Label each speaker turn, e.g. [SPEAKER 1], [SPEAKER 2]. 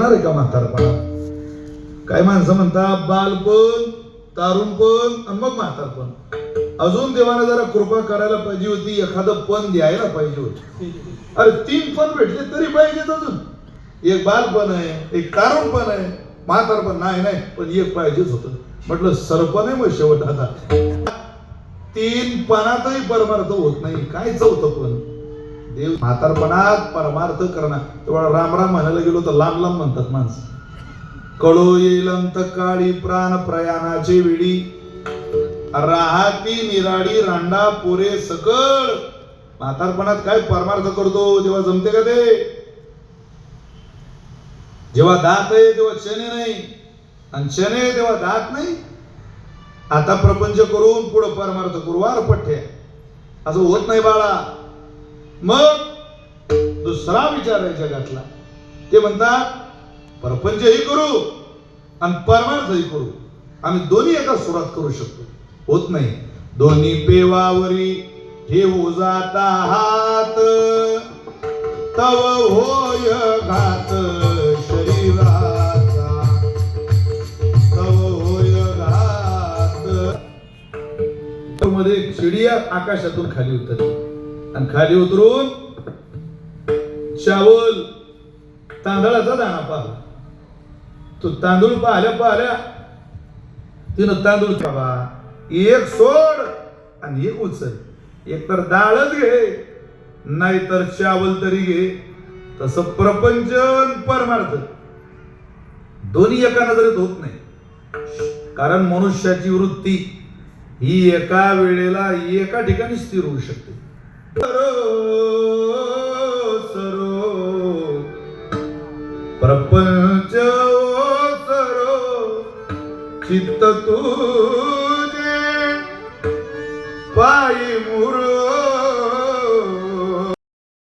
[SPEAKER 1] येणार आहे का म्हातारपणा? काय माणसं म्हणतात बालपण, तारुणपण आणि मग म्हातारपण. अजून देवाने जरा कृपा करायला पाहिजे होती, एखादं पण द्यायला पाहिजे होती. अरे 3 पण भेटले तरी पाहिजेत अजून. एक बालपण आहे, एक तारुणपण आहे, म्हातारपण नाही पण एक पाहिजेच होतं. म्हटलं सरपण आहे मग शेवट. आता 3 पणातही परमार्थ होत नाही, काय चौथं पण? देव म्हातारपणात परमार्थ करणार. तेवढा राम राम म्हणायला गेलो तर लांब लांब म्हणतात माणसं. कळो येईल अंत काळी प्राण प्रयाणाचे वेळी, राहती निराडी रांडा पोरे सकळ. म्हातारपणात काय परमार्थ करतो तेव्हा जमते का ते? जेव्हा दात आहे तेव्हा चणे नाही, आणि चणे आहे तेव्हा दात नाही. आता प्रपंच करून पुढे परमार्थ करू वार पठ्ठे, असं होत नाही बाळा. मग दुसरा विचार आहे जगातला, ते म्हणतात प्रपंचही करू आणि परमार्थही करू. आम्ही दोन्ही एका सुरात करू शकतो. होत नाही. दोन्ही पेवावरी घेऊ जाता हात, तव होय घात शरीराचा, तव होय घात. मध्ये एक चिडिया आकाशातून खाली उतरली आणि खाली उतरून चावल तांदळाचा दाणा पाहिला. तो तांदूळ पाहिल्या तिनं तांदूळ बाबा एक सोड आणि एक उचल, एक तर डाळच घे नाहीतर चावल तरी घे. तसं प्रपंच परमार्थ दोन्ही एका नजरेत होत नाही. कारण मनुष्याची वृत्ती ही एका वेळेला एका ठिकाणी स्थिर होऊ शकते. प्रपंच सरो चित्त तुझे पायी मुर